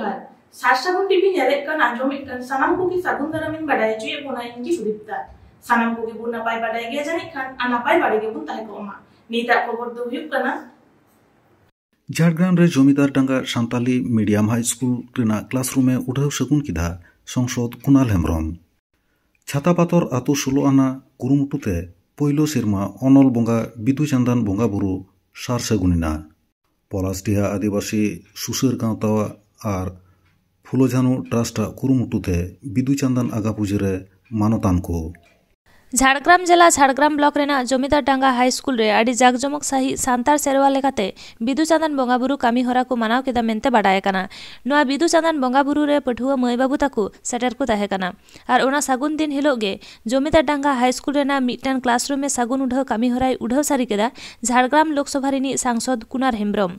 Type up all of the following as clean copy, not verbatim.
जोहार सारसागुन TV नेलेक kan anjomik kan sanam ko ki sagun daramin badai cuy pona inki sudipta sanam ko ki bun napai badai ge janik kan anapai badai ge bun tahe ko ma nita khobor do huyuk kana Jhargram रे Jamidar Danga Santali medium high school रेना classroom में उठाव सगुन किधा संसद कुणाल हेम्ब्रम छातापातर आतु 16 आना कुरुमुटुते पयलो सेरमा अनल बंगा बिदु चांदान बंगा बुरु सार सगुनिना पलासडिहा आदिवासी सुसर गांवता और फुलोझानु ट्रास्ट कुरुमुटुते बिदु चांदान आगा पुजरे मानतान को झारग्राम जिला Jhargram block Raina zamindar Danga high school रे आडी जाकजमक साही सांतार सेरवा लेकाते बिदु चांदान बंगाबुरु कामी हरा को मानाव केदा मेनते बाडाय काना नोआ बिदु चांदान बंगाबुरु रे पठुआ मई बाबू ताकू सेटर को ताहे काना आर ओना सागुन दिन हिलोग गे जमीदार डांगा हाई स्कूल रेना मिटन क्लासरूम में सागुन उढाव कामी हराय उढाव सारी केदा झारग्राम लोकसभा रिनी सांसद कुनार हेम्ब्रम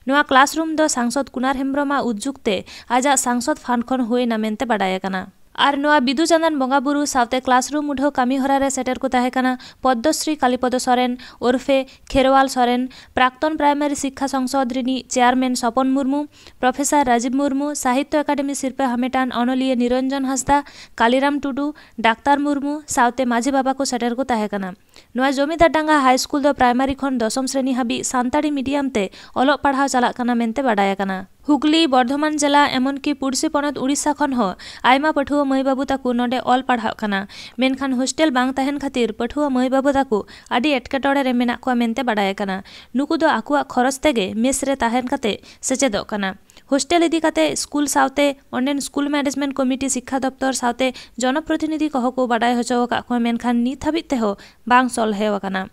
नोआ क्लासरूम दो सांसद कुनार हेम्ब्रमा उज्जुकते आजा सांसद फान खन होयना मेनते बाडाय काना और नोआ बिदु चांदान बंगाबुरु सावते क्लासरूम उठाव कामी हरा रे सेटर को ताहे काना पद्मश्री कालीपद सोरेन उर्फे खेरवाल सोरेन प्राक्तन प्राइमरी शिक्षा संसद रिनी चेयरमैन सपन मुर्मू प्रोफेसर राजीव मुर्मू साहित्य एकाडेमी शिल्पे हमेटान अनलिये निरंजन हंसदा कालीराम टुडू डाक्तार मुर्मू सावते माझी बाबा को सेटर को ताहे काना नोआ जमीदार डांगा हाई स्कूल दो प्राइमरी खन 10वीं श्रेणी हाबी सान्ताड़ी मीडियम ते अलोक पढ़ाव चला काना मेनते बाडाय काना हुगली बर्धमान जिला एमनकी पुरसी पनत उड़ीसा खन हो आयमा पठुआ मई बाबू ताकू नोडे ऑल पढ़ाव काना मेनखान हॉस्टेल बांग तहन खातिर पठुआ मई बाबू ताकू आडी एटकेटोड़े रे मेना को मेनते बाडाय काना नुकु दो आकुआ खरच तेगे मेस रे तहन काते सेचेदो काना हॉस्टेल इदी काते स्कूल सावते ऑनलाइन स्कूल मैनेजमेंट कमिटी शिक्षा दप्तर सावते जनप्रतिनिधि कह को बाडाय हचो का को मेनखान नित हाबित ते हो बांग सल हेवा काना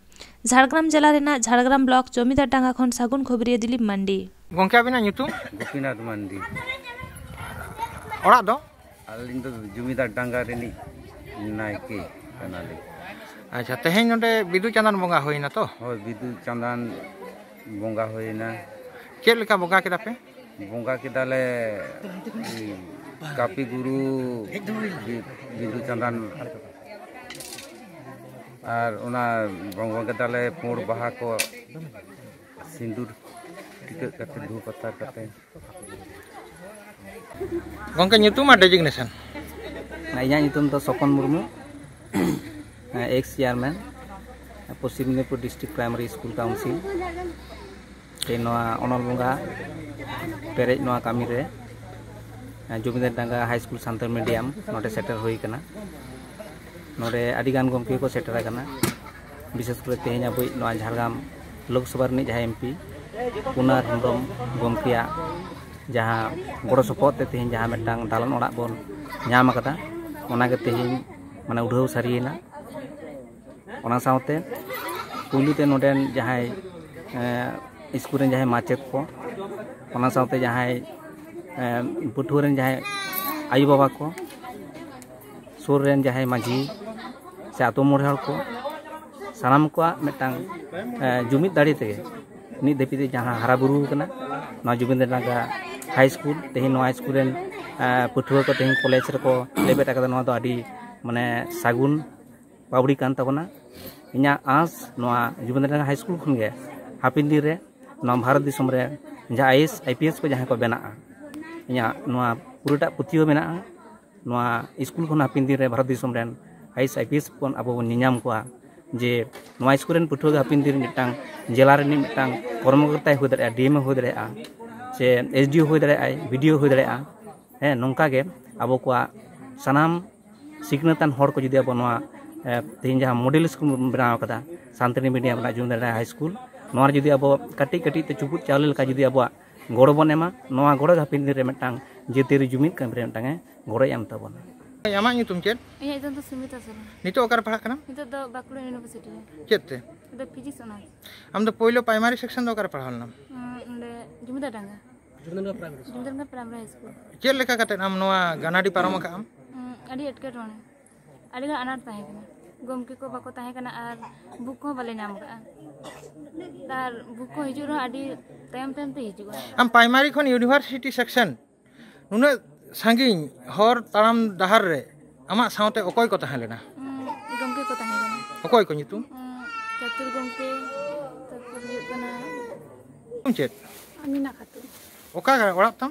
झारग्राम जिला रेना झारग्राम ब्लॉक जमीदार डांगा खन सागुन खबरिया दिलीप मांडी गंके आबिना ᱧᱩᱛᱩᱢ गोपीनाथ मांडी ओड़ा दो आलिन तो जमीदार डांगा रेनी नायके कनाले अच्छा तेहेन नोडे बिदु चांदान बंगा होइना तो होय बिदु चांदान बंगा होइना चेक लेका बंगा केदा पे बंगा केदाले कापी गुरु बिदु चांदान और उना बंगा केदाले पोड़ बहा को सिंदूर टिकट करते धूप पत्ता करते गंके ᱧᱩᱛᱩᱢ आ डेजिग्नेशन इया ᱧᱩᱛᱩᱢ तो Sapan Murmu ex chairman Paschim Medinipur district primary school council ते नोआ अनल बंगा पेरेज नोआ कामी रे Jamidar Danga high school Santal medium नोडे सेटर होई कना नोडे आदिगान गंके को सेटर कना विशेष करे तेहेñ अब नोआ झारग्राम लोकसभा रिनी जहां एमपी कुनार हेम्ब्रम गंकिया जहाँ गड़ सपोहद ते तेहेñ जहाँ मिदटांग दालान ओड़ा बोन नाम अकदा ओनागे तेहेñ माने उड़ाव सारियेना ओना सावते पुलुते नोडेन जहाँ स्कूल रेन जहाँ माचेद को ओना सावते जहाँ पठुआ रेन जहाँ आयु बाबा को सुर रेन जहाँ माझी से आतो मोड़े हर को सानाम को मिदटांग जुमिद दाड़ी तेगे नित देपीते जहाँ हरा बुरु कना ना जमीदार डांगा हाई स्कूल तेहेñ नोआ स्कूल रेन पठुआ को तेहेñ कॉलेज रे को लेबेट आकदा नोआ दो आडी माने सागुन पावड़ी कान ताबना इना आस नोआ जमीदार डांगा हाई स्कूल खन गे हापिन दिन रे नोआ भारत दिसम रे जहाँ आईपीएस को जहाँ को बेना इना नोआ पुराटा पुतियो मेना नोआ स्कूल खन हापिन दिन रे भारत दिसम रेन आईपीएस कोन अब निनाम को जे नोआ स्कूल रेन पठुआ हापिन दिन मिदटांग जिला रेन मिदटांग कर्मकर्ता हो दाड़े डीएम हो दाड़े से एसडीओ हो दाड़े वीडियो हो दाड़े हे नोंका गे अब को सानाम सिकनतान हर को जुदी अब नोआ तेहेñ जहाँ मॉडल स्कूल बनाव कदा सान्ताली medium zamindar Danga high school नोआ जुदी अब कटी कटी ते चुपुत चावले लेका जुदी अब गड़ बन एमा नोआ गड़ हापिन दिन रे मिदटांग जेतेरी जुमिद काम रे मिदटांग गड़ एम ताबना आमा ᱧᱩᱛᱩᱢ चेक इया ᱧᱩᱛᱩᱢ ᱫᱚ सुमिता सोरेन नितो ओकर पढ़ा कना नितो दो बाकुड़ा यूनिवर्सिटी रे चेते दो फिजिक्स ऑनर्स हम तो पहिलो प्राइमरी सेक्शन दो ओकर पढ़ाल नाम नोडे जमीदार डांगा प्राइमरी हाई स्कूल चेक लेका कते हम नोआ गानाडी पारम का हम आडी एटकेटोने आडी गा अनाट ताहे कना गमके को बाको ताहे कना आर बुक को बाले नाम का तार बुक को हिजु रो आडी टाइम ते हिजु हम प्राइमरी खन यूनिवर्सिटी सेक्शन नुने सांगिन हर ताराम डहार रे आमा सावते ओकोय को ताहे लेना गमके को ताहे कना ओकोय को ᱧᱩᱛᱩᱢ चतुर गमके तपर हुयु कना चेक अमीना खातून ओका ओड़ा तम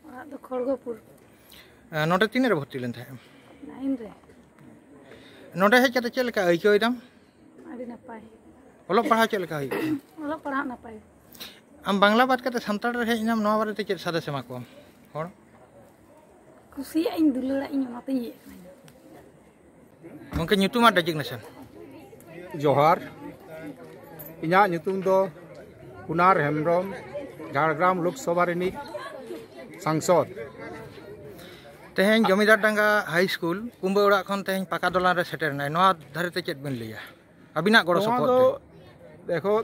ओड़ा तो खड़गपुर नोटे तीन रे भर्ती लेन थे 9 रे नोटे हेज कते चल का आइको इदम आदि नपाय ओलो पढ़ा चल का हुई ओलो पढ़ा नपाय आम बांग्ला बात कते संताड़ रे हेज नाम नवा बारे ते चेद सादा सेमा को होड़ कुसिया इन दुलड़ा इन माते ये उनके ᱧᱩᱛᱩᱢ डेजिग्नेशन जोहार इना ᱧᱩᱛᱩᱢ दो कुनार हेम्ब्रम झाड़ग्राम लोकसभा रिनिक सांसद तेहें जमीदार डांगा हाई स्कूल कुंबे ओड़ा खन तेहें पाका दलान रे सेटर नाय नवा धारे ते चेद बिन लिया अबिना गड़ो सपोर्ट देखो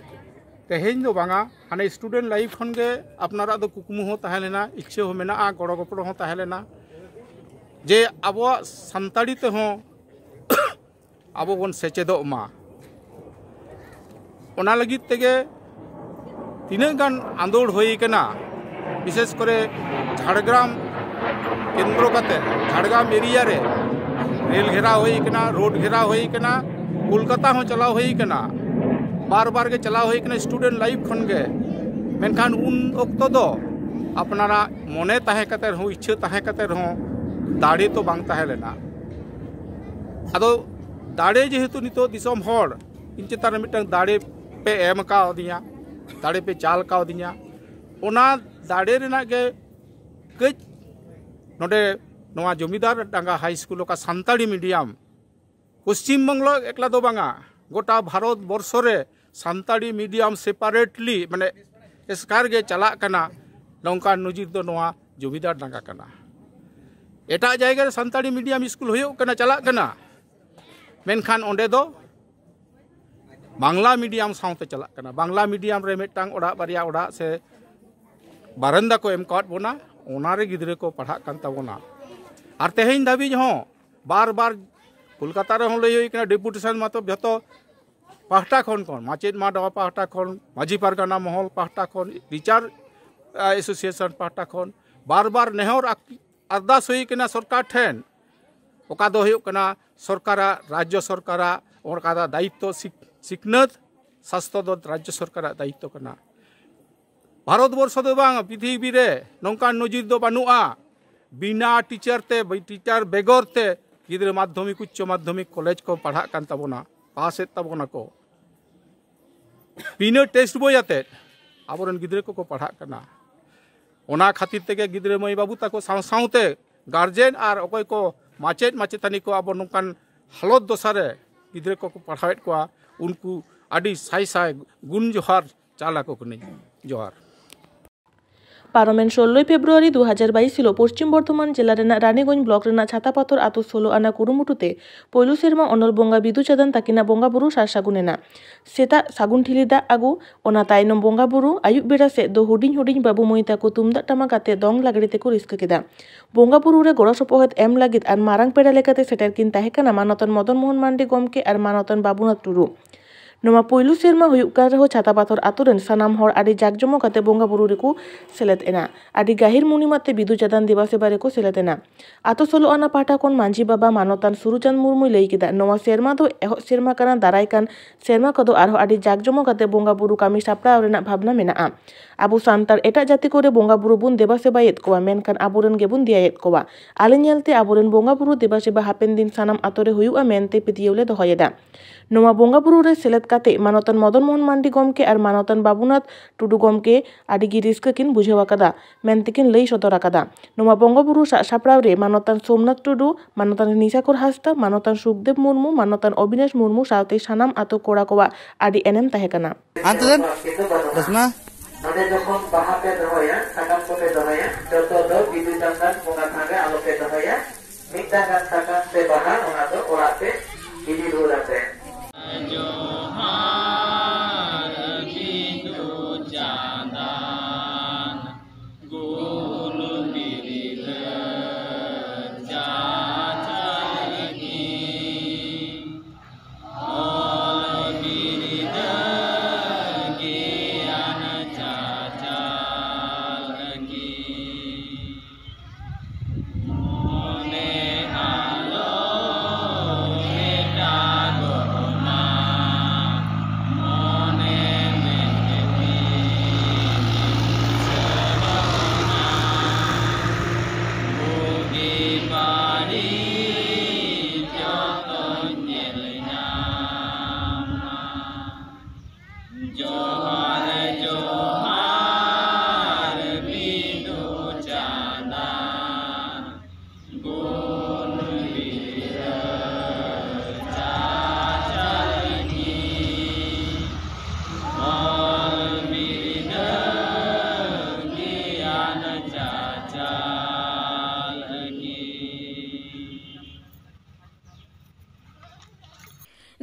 तेहें दो बांगा हाने स्टूडेंट लाइफ खन गे अपनारा दो कुकुमु हो ताहे लेना इच्छे हो मेना आ गड़ो गपड़ो हो ताहे लेना जे आबो संताड़ी ते हो आबो बन सेचेदो मा ओना लगित तेगे तीना गान आंदोलन होई कना विशेष करे झाड़ग्राम केंद्र काते झाड़ग्राम एरिया रे रेल घेरा होई कना रोड घेरा होई कना कोलकाता हो चलाव होई कना बार बार के चलाव होई कना स्टूडेंट लाइफ खन गे मेनखान उन ओक्तो दो अपनारा मने ताहे काते हो इच्छा ताहे काते हो दाड़े तो बांग ताहे लेना आदो दाड़े जेहेतु नितो दिसम हर इन चेतान मिटन दाड़े पे एम का दिया दाड़े पे चाल का दिया ओना दाड़े रेना के कच नोडे नोआ जमीदार डांगा हाई स्कूल का सान्ताड़ी मीडियम पश्चिम बंगला एकला दो बांगा गोटा भारत वर्ष रे सान्ताड़ी मीडियम सेपारेटली माने एस्कार गे चला कना नौका नजीर दो नोआ जमीदार डांगा कना एटा जायगा रे सान्ताड़ी मीडियम स्कूल होयो कना चला कना मेनखान ओंडे दो बांग्ला मीडियम साउते चला कना बांग्ला मीडियम रे मिटांग ओड़ा बारिया ओड़ा से बारंदा को एम काट बोना ओना रे गिदरे को पढ़ा कान ताबोना आर तेहें दाबी हो बार बार कोलकाता रे हो लई होई कना डेपुटेशन मातो जतो पाहटा खन माचेद मा दवा पाहटा खन माझी पारगाना महल पाहटा खन टीचर एसोसिएशन पाहटा खन बार बार नेहर अरदास होई कना सरकार ठेन ओका दो होयो कना सरकारा राज्य सरकारा ओका दायित्व सिकनत स्वास्थ्य दो राज्य सरकारा दायित्व कना भारत वर्ष दो बांग पृथ्वी रे नौका नजीर दो बानुआ बिना टीचर ते टीचर बेगर ते गिद्रे माध्यमिक उच्च माध्यमिक कॉलेज को पढ़ा कान ताबोना पास ताबोना को बिना टेस्ट बोय आते आबोरन गिद्रे को पढ़ा कना ओना खातिर तेगे गिद्रे मई बाबू ताको साउते गार्जेन आर अकोय को माचेद माचेतानी को अब नौकान हालत दशारे गिद्रे को पढ़ावेद को उनको आदि साई साई गुण जोहार चाला को जोहार पारमेन 16 फेब्रुआरी 2022 हिलो पश्चिम बर्धमान जिला रेना रानीगंज ब्लॉक रेना छातापाथर आतो 16 आना कुरुमुटुते पोयलु सेरमा अनल बोंगा बिदु चांदन ताकिना बोंगा बुरु सारसागुनेना सेता सागुन ठिलिदा आगु ओना तायनम बोंगा बुरु आयुब बेड़ा से दो हुडिंग हुडिंग बाबू मोइता को तुमदा टमाक आते दंग लागड़ी ते को रिस्क केदा बोंगा बुरु रे गड़ो सपोहत एम लागित आर मारांग पेड़ा लेकाते सेटर किन ताहे काना मानतन मदन मोहन मांडी गमके आर मानतन बाबुनाथ टुडू नोमा पोयलु सेरमा हुयुक कान रेहो छातापाथर आतुरेन सानाम हर आदि जाकजमक आते बोंगा बुरु रेको सेलेद एना आदि गाहिर मुनिमाते बिदु चांदन देवा सेवा रेको सेलेद एना आतो 16 आना पाटा कोन मांझी बाबा मानतान सुरुचंद मुर्मु लई केदा नोवा सेरमा दो एहो सेरमा काना दाराय कान सेरमा कदो आरो आदि जाकजमक आते बोंगा बुरु कामी सापड़ा रेना भावना मेना आबो सांतार एटा जाति कोरे बोंगा बुरु बुन देवा सेबायेत कोवा मेनखान आबोरेन गेबुन दियायेत कोवा आले नेलते आबोरेन बोंगा बुरु देवा सेबा हापेन दिन सानाम आतोरे हुयुआ मेनते पितियौले दोहयेदा नोमा बोंगा बुरु रे सेलेद काते मानतन मदन मोहन मांडी गमके आर मानतन बाबुनाथ टुडू गमके आदि गी रिस्क किन बुझेवा कदा मेनतेकिन लई सदर आकादा नोमा बोंगा बुरु सापड़ाव रे मानतन सोमनाथ टुडू मानतन निशाकर हासदा मानतन सुखदेव मुर्मू मानतन अविनाश मुर्मू साउते सानाम आतो कोड़ा कोवा आदि एनएम ताहे काना आंतन दसमा नोडे जखन बाहा पे दोहया साकाम को पे दोहया जतो दो बिदु चांदन बोंगा थागे आलो पे दोहया मिटा का साकाम पे बाहा ओना दो ओड़ा पे इदी रुलाते जोहार बिदु चांदन गुल बिरिल चाचलगी ऑल बिरिल ज्ञान चाचलगी मोने आलो मेटा गोना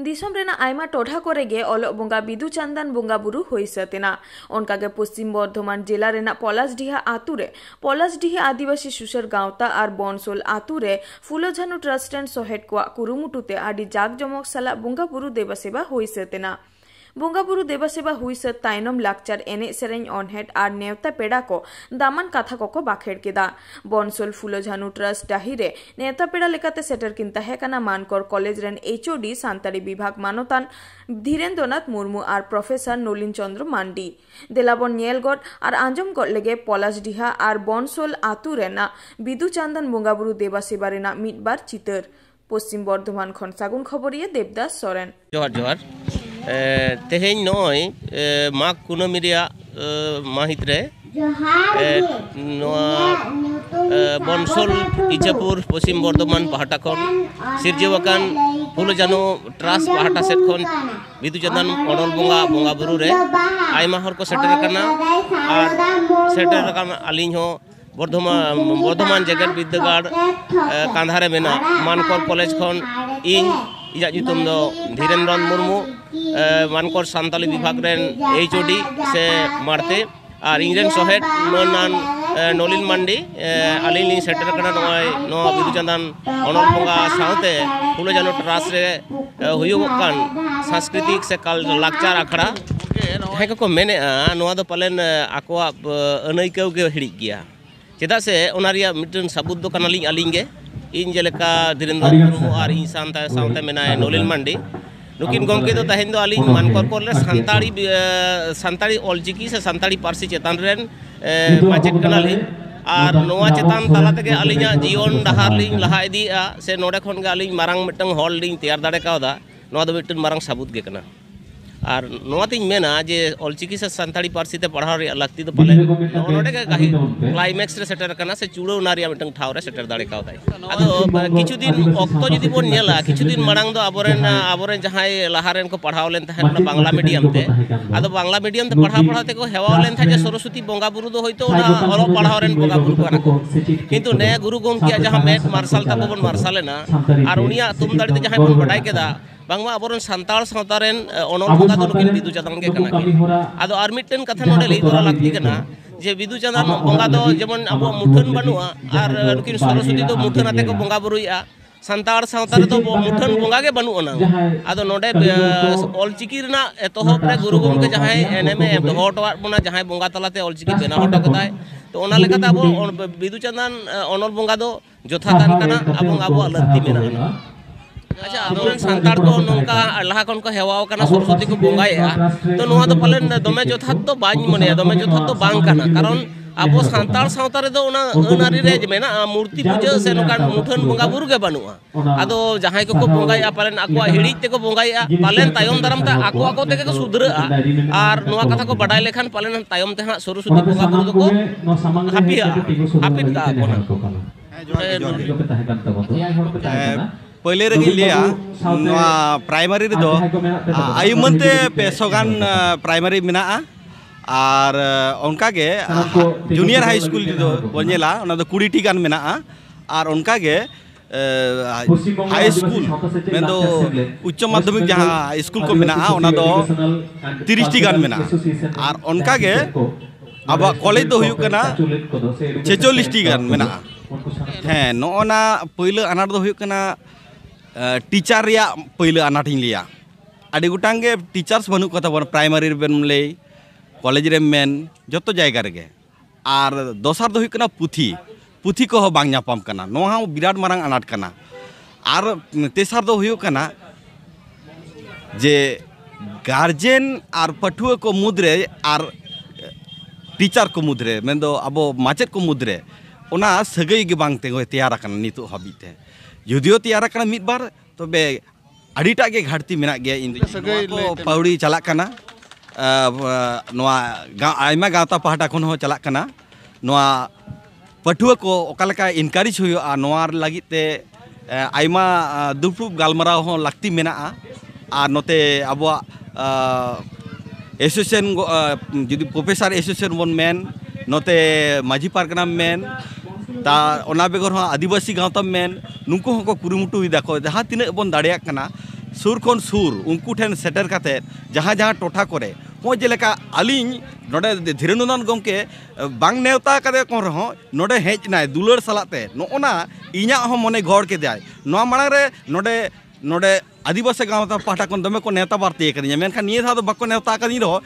दिसोम रेना आयमा टोठा कोरेगे ओलोक बोंगा बिदु चांदन बोंगा बुरु होई सतेना ओनकागे पश्चिम बर्धमान जिला रेना पलासडीहा आतु रे पलासडीहा आदिवासी सुसर गावता और बनसोल आतु रे फुलोझानु ट्रस्ट एंड सोहेट को कुरुमुटुते आदि जाग जमक साला बोंगा बुरु देवा सेवा होई सतेना बोंगा बुरु देवा सेवा हुई सत तायनम लाकचार एने सेरेन ऑनहेड और नेवता पेड़ा को दामन कथा को बाखेड़ केदा बनसोल फुलोझानु ट्रस्ट डाही रे नेवता पेड़ा लेकाते सेटर किन तहेकाना मानकर कॉलेज रेन एचओडी सान्ताड़ी विभाग मानतान धीरेन्द्रनाथ मुर्मू और प्रोफेसर नलिन चंद्र मांडी देलाबन नेलगढ़ और आंजमगढ़ लेगे पलासडीहा और बनसोल आतु रेना बिदु चांदन बोंगा बुरु देवा सेवा रेना मिटबार चितर पश्चिम बर्धमान खन सागुन खबरिया देवदास सोरेन जोहार जोहार तेहेन नय माघ कुनामी माहित रे बनसोल इचापुर पश्चिम बर्धमान पहाटा खन सिरजेवाकान फुलोझानु ट्रास्ट पहाटा सेट खन बिदु चांदन अनल बोंगा बोंगा बुरु रे आयमा हर को सेटर करना और सेटर करना अलिंग हो बर्धमान जेगेत विद्यागार कांधारे मेना मानकर कॉलेज खन इन इजा जुतुम दो धीरेन्द्र मुर्मू मानकर सान्ताली विभाग रेन एचओडी से मारते और इंग्रेन सोहेट ननान नलिन मांडी अलिन सेटर करना नो बिदु चांदन अनल बोंगा साउते फुलोझानु ट्रास्ट रे हुयुगकान सांस्कृतिक से कल लाकचार आखड़ा जहां को मेने नोआ दो पलेन आकोआ अनैकौ के हिड़ी गया चेदा से ओनारिया मिटन सबूत दो कनालिंग अलिंगे इन जेलेका धीरेन्द्र मुर्मू और इन साउते मेना नलिन मांडी नुकिन गमके दो तहेन दो अलिंग मानकर कोले सान्ताड़ी ऑलचिकी से सान्ताड़ी पार्सी चेतान रेन माचेत कनाली और नोआ चेतान तला तेगे अलिंगा जीवन डहार लिंग लहा इदिया से नोडे खन गे अलिंग मारांग मिटन हॉल लिंग तैयार दाड़े कावदा नोआ दो मिटन मारांग सबूत गे कना और नोआतिन मेना जे ऑलचिकी से सान्ताड़ी पार्सी ते पढ़ाव रे लगती तो पले नोडे के गाही क्लाइमैक्स रे सेटर कना से चूड़ो नारिया मिटन ठाव रे सेटर दाड़े कावदाय आदो किछु दिन अक्तो जदि बोन नेला किछु दिन मारांग दो आबोरेन जहाय लाहारेन को पढ़ाव लेन तहन बांग्ला मीडियम ते आदो बांग्ला मीडियम ते पढ़ाव ते को हेवा लेन था जे सरस्वती बोंगा बुरु दो होइतो ओना अलो पढ़ाव रेन बोंगा बुरु काना को किंतु ने गुरु गोमकिया जहां मेट मार्शल ता बोन मार्शलेना और उनिया तुम दाड़ी ते जहां बोन बडाय केदा बांगमा आबोरन सांताल सावतारेन अनल बोंगा दो नुकिन बिदु चांदन के कना के आदो आर मिटन कथा नोडे लई दोरा लागती कना जे बिदु चांदन बोंगा दो जेमन अब मुठन बनुआ और नुकिन सरस्वती दो मुठन आते को बोंगा बुरुया सांताल सावतार तो मुठन बोंगा के बनुआ आदो नोडे ऑलचिकी रेना एतोहब रे गुरु गोमके जहाय एनएमए दोहटवा बना जहाय बोंगा तलाते ऑलचिकी बेना हटो कदाय तो ओना लेकाते अब बिदु चांदन अनल बोंगा दो जोथातान कना अब अब लक्ति मेना अच्छा आबोरन सांतार को नोंका लहा खन को हेवाव कना सरस्वती को बोंगाया तो नोआ तो पालन दमे जोथात तो बाñ मने दमे जोथात तो बांग कना कारण आबो सांतार सावता रे दो ओना अनारी रे मेना मूर्ति पूजा से नोकान मुठन बोंगा बुरु के बनुआ आदो जहाय को बोंगाया पालन आको हिड़ी ते को बोंगाया पालन तायम दाराम ता आको आको ते को सुधरा और नोआ कथा को बडाय लेखान पालन तायम ते हा सरस्वती बोंगा बुरु को हापिया हापित का पहले रगी लिया प्राइमरी रे दो आयुमनते पेसोगान प्राइमरी मेना और उनका के जूनियर हाई स्कूल दो बनेला उना दो 20 टी गान मेना और उनका के हाई स्कूल में दो उच्च माध्यमिक जहां स्कूल को मेना उना दो 30 टी गान मेना और उनका के अब कॉलेज दो हुयु कना 46 टी गान मेना हैं नोना पहले अनाट दो हुयु कना टीचर रिया पहले अनाटिंग लिया अड़ी गुटांगे टीचर्स बनू कथा बन प्राइमरी बेन ले कॉलेज रे मेन जतो जायगा रे और दोसर दो हुई कना पुथी को बांग नापाम कना नोहा बिराट मारांग अनाट कना और तेसर दो हुई कना जे गार्जियन और पठुआ को मुद्रे और टीचर को मुद्रे मेन दो अब माचेत को मुद्रे ओना सगई गे बांग तेगो तैयार कना नितो हबीते जुदियो तैयार कना मिद बार तबे अड़ीटा के घाटती मेना गया इन को पाउड़ी चला कना नोआ आयमा गावता पहाटा खन हो चला कना नोआ पठुआ को ओकालका इनकारेज हुआ नोआ लगित ते आयमा दुपुब गालमराव हो लगती मेना और नोते अब एसोसिएशन जुदी प्रोफेसर एसोसिएशन बन मेन नोते माझी पारगना मेन ता ओना बेगर हो आदिवासी गावता मेन नुको को कुरुमुटु दाको जहाँ तीन बन दाड़िया कना सुर खन सुर उनको ठेन सेटर काते जहाँ जहाँ टोठा करे हो जेलेका आलिंग नोडे धीरेन्द्रनाथ गमके बांग नेवता कदे कोन रहो नोडे हेज नाय दुलर सलाते नोना इñा हो मने गौर के जाय नोआ मांग रे नोडे नोडे आदिवासी गाँव पाटा को दमे को नेता बारती कदिया मेनखान निये था बाको नेवता कदी रहो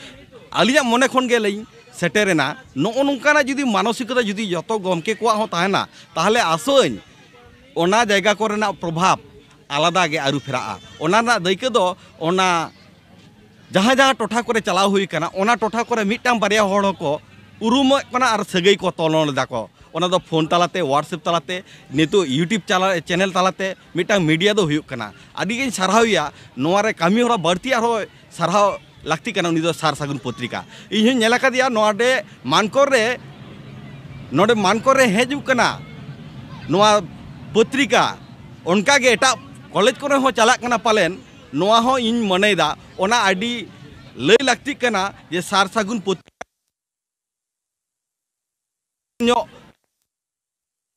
आलिया मने खन गे लई सेटेरेना नो नोंकाना जुदी मानसिकता जुदी जतो गमके को हो ताहेना ताहले आसोñ ओना जायगा कोरेना प्रभाव आलादा गे आरु फेरा ओना ना दैके दो ओना जहाँ जहाँ टोठा करे चलाव हुई कना ओना टोठा करे मिटटां बारिया हड़ को उरुम कना आर सगई को तोलन दाको ओना दो फोन तालाते व्हाट्सएप तालाते नितो यूट्यूब चैनल तालाते मिटटां मीडिया दो हुई कना आदि गे सारहाविया नोआरे कामी होरा बाड़ती आरो सारहाव लाक्ति कना उनी दो सार सागुन पत्रिका इह नेला कदिया नोआडे मानकोर रे हेजु कना नोआ पत्रिका उनका गे एटा कॉलेज को हो चला कना पालेन नोआ हो इन मनेदा ओना आडी लय लाक्ति कना जे सार सागुन पत्रिका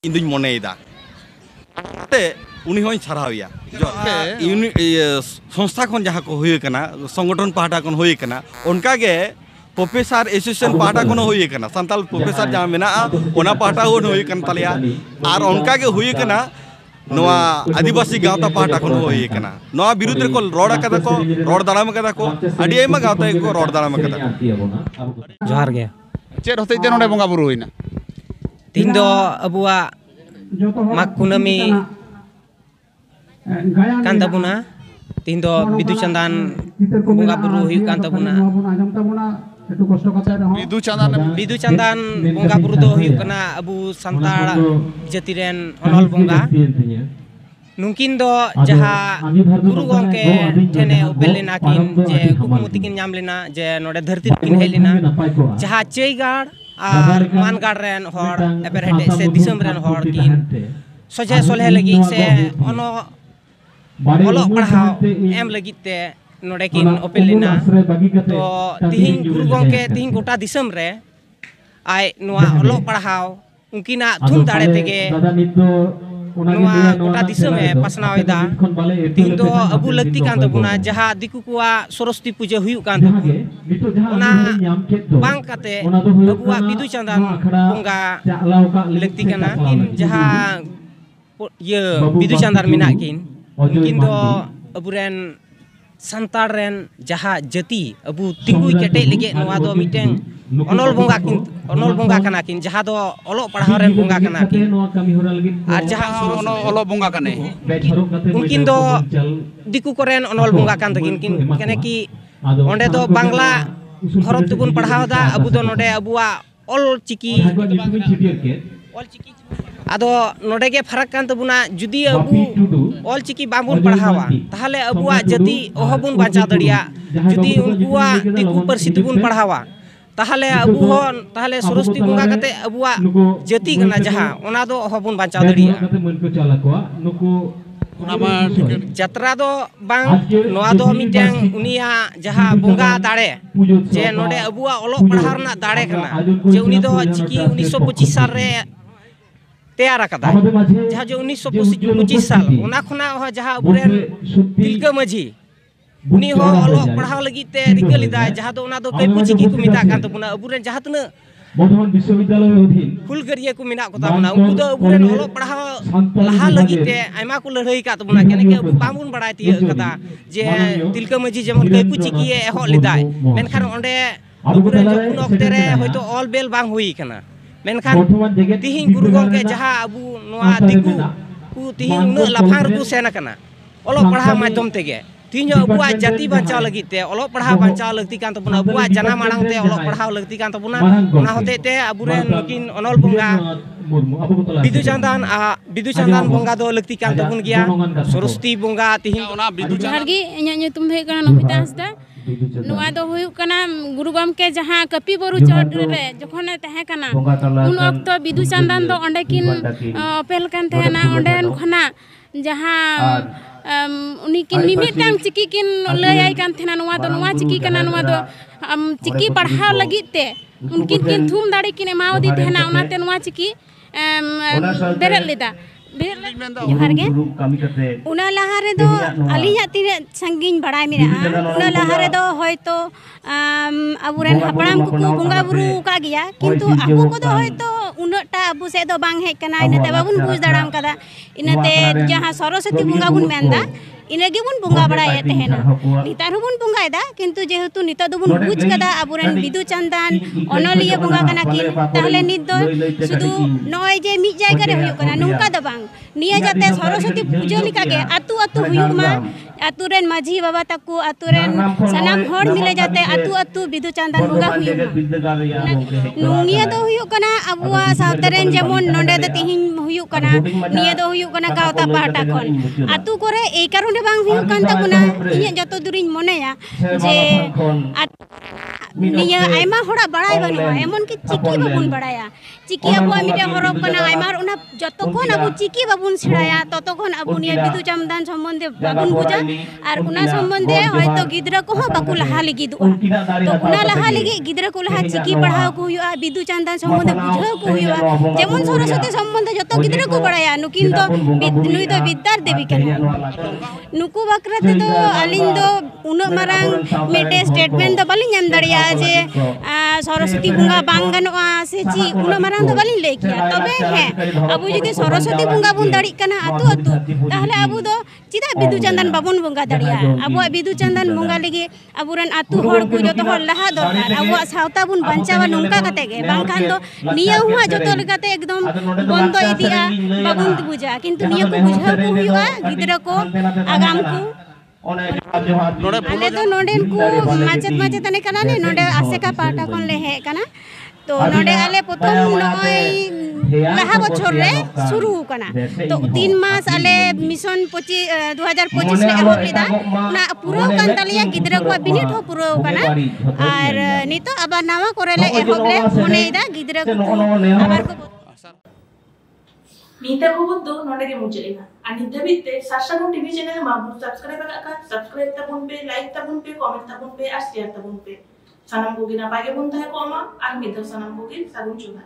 इंदुñ मनेदा ते उनी होñ सारहाविया संस्था खन जहाँ को हुई कना संगठन पाहटा खन हुई कना उनका गे प्रोफेसर एसोसिएशन पाहटा खन हुई कना संताल प्रोफेसर जहाँ मेना ओना पाहटा हुई कन तलिया आर उनका गे हुई कना नोआ आदिवासी गाँवता पाहटा खन हुई कना नोआ विरुद्ध रे को रोड कदा को रोड दाड़ाम कदा को आडी आयमा गाँवता को रोड दाड़ाम कदा जोहार गे चेद होते जे नोडे बंगा बुरु होइना तीन दो अबुआ माग कुनामी कान तबुना तीन दो बिदु चंदन बंगा बुरु हुई कान तबुना बिदु चंदन बंगा बुरु दो हुई कना अबु संताड़ जाति रेन अनल बंगा नुकिन दो जहाँ गुरु गंके ठेने उपेल लेना किन जे कुकुमुति किन नाम लेना जे नोडे धरती किन हेज लेना जहाँ चेगाड़ और मानगाड़ रेन हर एपरहेटे से दिसम रेन हर किन सोझे सोलहे लगी से अनो ओलोग पढ़ाव एम लगिते नोडे किन उपेल लेना तो तिहिं गुरु गंके तिहिं गोटा दिसम रे आय नोआ ओलोग पढ़ाव उनकिना थुम दाड़े तेगे नोआ गोटा दिसम है पसनावेदा तीन दो अबु लगती कान तबुना जहाँ दिकु कुआ सरस्वती पूजा हुई कान तबुना ओना बांग काते अबुआ बिदु चंदन बंगा लगती काना किन जहाँ ये बिदु चंदन मिना किन उनकिन दो अबुरेन संताड़ रेन जहाँ जाति अबु तिंगुई केटे लगे नोआ दो मिटें अनल बंगा कना किन जहाँ दो ओलोग पढ़ाव रेन बंगा कना किन और जहाँ ओलोग बंगा कने उनकिन दो दिकु कोरेन अनल बंगा कान तकिन किन कने कि ओंडे दो बांग्ला हरफ तबुन पढ़ाव दा अबु दो नोडे अबुआ ऑल चिकी आदो नोडे के फरक कान तबुना जुदी अबु ऑल चिकी बाबुन पढ़ावा ताहले अबुआ जाति ओहबुन बांचा दड़िया जुदी उनकुआ दिकु परसी तबुन पढ़ावा ताहले अबु हो ताहले सरस्वती बंगा कते अबुआ जाति कना जहाँ ओना दो ओहबुन बांचा दड़िया जत्रा दो बांग नोआ दो मिटेंग उनिया जहाँ बंगा दाड़े जे नोडे अबुआ ओलोग पढ़ाव ना दाड़े कना जे उनी दो चिकी 1925 साल रे तैयार कदा जहाँ जो 1925 साल उना खुना जहाँ अबुरेन तिलका माझी उनी हो ओलोग पढ़ाव लगी ते रिका लिदा जहाँ दो उना दो कैपु चिकी को मिता कान तबुना अबुरेन जहाँ तना बर्धमान विश्वविद्यालय अधीन हुलगरिया को मिना को ताबुना उनको दो अबुरेन ओलोग पढ़ाव लहा लगी ते आयमा को लड़ाई का तबुना केने के अबु बामुन बड़ाय तिय कदा जे तिलका माझी जेमन कैपु चिकी ए हो लिदाय मेनखान ओंडे अबुरेन जो उन ओक्ते रे होयतो ऑल बेल बांग हुई कना मेनखान तिहिं गुरु गंके जहाँ अबु नोआ दिकु कु तिहिं उन लाफांग को सेना कना ओलोग पढ़ाव माध्यम तेगे तीन अबुआ जाति बांचाव लगी ते ओलोग पढ़ाव बांचाव लगती कान तबुना अबुआ जना मांग ते ओलोग पढ़ाव लगती कान तबुना ओना होते ते अबुरेन नुकिन अनल बंगा बिदु चंदन बंगा दो लगती कान तबुन गया सरस्वती बंगा तिहिं ओना बिदु जहारगी इᱧᱟᱜ ᱧᱩᱛᱩᱢ ᱫᱚ ᱦᱩᱭᱩᱜ ᱠᱟᱱᱟ ᱱᱚᱢᱤᱛᱟ ᱦᱟᱸᱥᱫᱟ ᱱᱚᱣᱟ ᱫᱚ ᱦᱩᱭᱩᱜ ᱠᱟᱱᱟ गुरु गमके जहाँ कपी बुरु चोट रे जखने तहे कना उन वक्त बिदु चंदन दो ओंडे किन अपेल कान तहेना ओंडे खना जहाँ उनी किन मिमिटांग चिकी किन लय कान थेना नोआ दो चिकी कना नोआ दो चिकी पढ़ाव लगी ते उनकिन किन थुम दाड़ी किन एमावदी थेना ओनाते नोआ चिकी बेरल लेदा जोहार गे उना लहा रे दो अलिया तिने संगिन बड़ाय मेना उना लहा रे दो होयतो अबुरेन हापड़ाम को बंगा बुरु का गया किंतु आबु को दो होयतो उनटा अबु से दो बांग हेक कना इनते बाबुन बुझ दाड़ाम कदा इनते जहां सरस्वती बंगा बुन मेंदा इनगे बुन बंगा बड़ाय तेहेना नितार बुन बंगायदा किंतु जेहेतु निता दो बुन बुझ कदा अबुरेन बिदु चंदन अनलिया बंगा कना किन ताहले नित दो शुधु नय जे मिट जायगा रे हुयु कना नुका दो बांग निया जाते सरस्वती पूजा लिका गे आतु आतु हुयु मा आतु रेन माझी बाबा ताकू आतु रेन सनाम हर मिले जाते आतु आतु बिदु चंदन बंगा हुयु निया दो हुयु कना अबुआ सावता रेन जेमन नोंडे दो तिहिन हुयु कना निया दो हुयु कना गावता पाहटा खन आतु करे ए कारण रे बांग हुयु कान ताबुना इᱧ जतो दुरिन मनेया जे निया आयमा होड़ा बड़ाय बनुआ एमन कि चिकी बाबुन बड़ाया चिकी अबुआ मिटे हरब कना आयमार उना जतो कोन अबु चिकी बाबुन छेड़ाया ततो कोन अबु निया बिदु चंदन संबंधे बाबुन बुझा और उना संबंधे हयतो गिदरा को बाकु लहा लगी तो उना लहा लगी गिदरा को लहा चिकी पढ़ाव को हुआ बिदु चंदन संबंधे बुझाव को हुआ जेमन सरस्वती संबंधे जतो गिदरा को बड़ाया नुकिन तो नुई तो विद्यार देवी कना नुकु बकरते तो अलिन दो उन मारांग मेटे स्टेटमेंट दो बालिन एम दड़िया जे सरस्वती बंगा बांग गनोआ से ची उन मारांग दो बालिन लay किया तबे है अबु जदि सरस्वती बंगा बुन दड़ी कना आतु आतु ताहले अबु दो चिदा बिदु चंदन बाबुन बंगा दड़िया अबु बिदु चंदन बंगा लगी अबुरन आतु हर को जतो हर लहा दरकार अबु सावता बुन बंचावा नोंका कते गे बांखान दो निया हुआ जतो लगाते एकदम बंदो इदिया बाबुन बुझा किंतु निया को बुझाव को हुआ गिदरा को आगाम को आले तो नोडेन को माचत माचत तने कना ने नोडे आसेका पाटा कोन ले हे कना तो नोडे आले प्रथम नय लहा बछर रे शुरू कना तो 3 मास आले मिशन 2025 रे एहब लेदा ना पूरा कान तलिया गिदरा को बिनिट हो पूरा कना और नितो आबा नावा करेले एहब ले मनेदा गिदरा को आबार को नीता को बुद्दो नोडे के मुजेना आणि दबिते साशागुन टीवी चैनल माबू सब्सक्राइब का सब्सक्राइब तबुन पे लाइक तबुन पे कमेंट तबुन पे और शेयर तबुन पे सनम को गिना पागे बुन ताहे को मा और मिदर सनम को गिन सागुन जुना